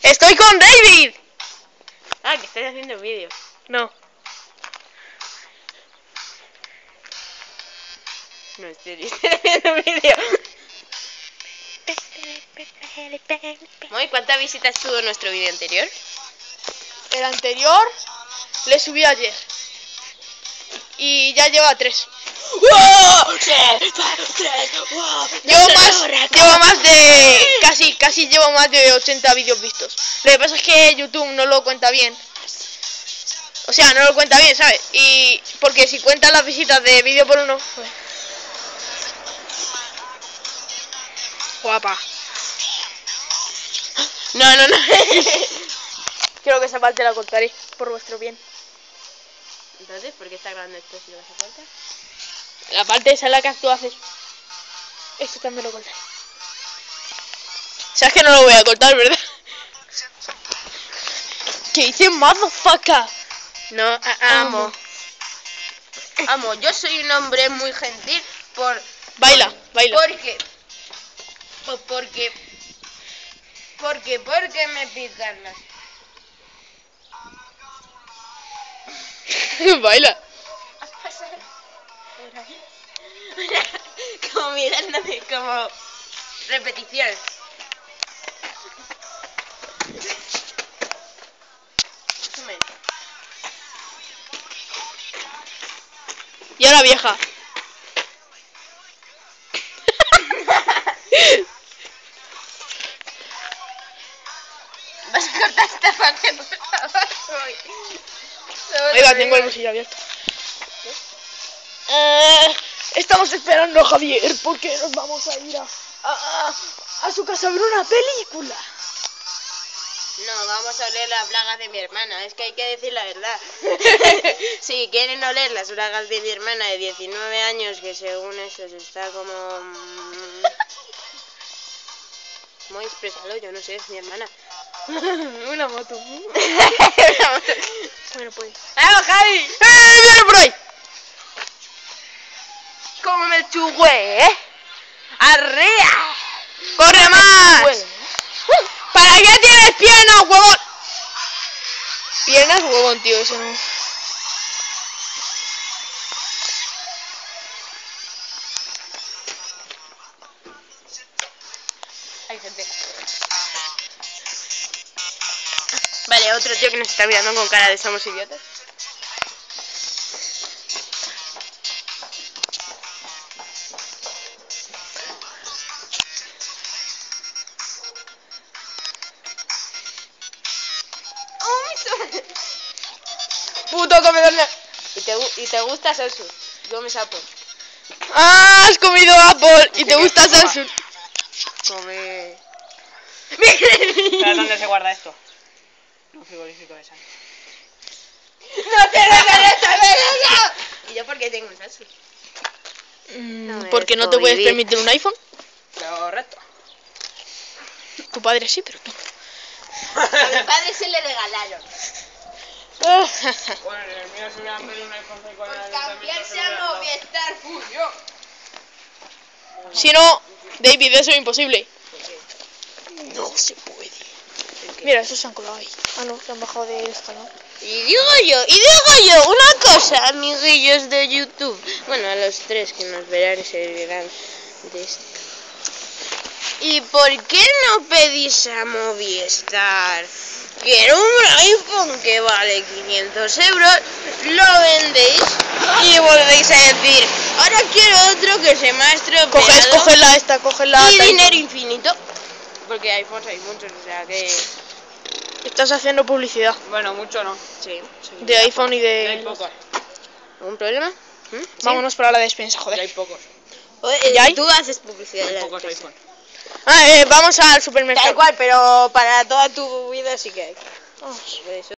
¡Estoy con David! Ah, que estás haciendo vídeo. No. No, estoy haciendo vídeo. Muy, ¿cuántas visitas tuvo nuestro vídeo anterior? El anterior le subí ayer. Y ya lleva 3. Llevo más de... Casi llevo más de 80 vídeos vistos. Lo que pasa es que YouTube no lo cuenta bien. O sea, no lo cuenta bien, ¿sabes? Y porque si cuentan las visitas de vídeo por uno... Pues... Guapa. No. Creo que esa parte la contaré por vuestro bien. Entonces, ¿por qué está grabando esto si lo vas a cortar? La parte esa en la que tú haces. Esto también lo contaré. Sabes que no lo voy a cortar, ¿verdad? ¿Qué dice motherfucker? No, amo. Amo, yo soy un hombre muy gentil por... Baila. Porque me pican las... Baila. Como mirándome, como repetición. Y ahora vieja. ¿Vas a cortar esta parte, por favor? Oiga, tengo el bolsillo abierto. Estamos esperando a Javier porque nos vamos a ir a su casa a ver una película. No, vamos a oler las bragas de mi hermana, es que hay que decir la verdad. Si quieren oler las bragas de mi hermana de 19 años, que según eso se está como... Muy expresado, yo no sé, es mi hermana. Una moto. Bueno, pues. ¡Vamos, Javi! ¡Viene por ahí! ¡Cómo me chugüe, ¡Arriba! ¡Corre más! Bueno. ¿Para qué tienes piernas, huevón? Piernas, huevón, tío, eso no. Hay gente. Vale, otro tío que nos está mirando con cara de somos idiotas. Puto comedor. ¿Y te gusta Salsu? Yo me sapo. Ah, has comido Apple y te gusta Samsung. Come... ¿Sabes dónde se guarda esto? Un frigorífico de sangre. ¡No te lo saber eso! ¿Y yo por qué tengo un Samsung? Porque no te puedes permitir un iPhone. Correcto. Tu padre sí, pero tú. A mi padre se le regalaron. Bueno, el mío se hubiera pedido un iPhone 6 con el Por ayuntamiento. cambiarse a Movistar Fusión. Si no, David, eso es imposible. No se puede. Mira, esos se han colado ahí. Ah, no, se han bajado de esta, ¿no? Y digo yo, una cosa, amiguillos de YouTube. Bueno, a los 3 que nos verán se verán de esto. ¿Y por qué no pedís a Movistar? Quiero un iPhone que vale 500 euros, lo vendéis y volvéis a decir, ahora quiero otro que se me ha estropeado. Cógela y esta. dinero infinito. Porque iPhones hay muchos, o sea que... Estás haciendo publicidad Bueno, mucho no. Sí. de iPhone y Hay de... pocos. ¿Algún problema? Vámonos para la despensa, Ya joder. hay pocos. ¿Ya hay? Tú haces publicidad. Hay de la pocos empresa. iPhone. Vamos al supermercado. Da igual, pero para toda tu vida sí que hay. Vamos. Por eso.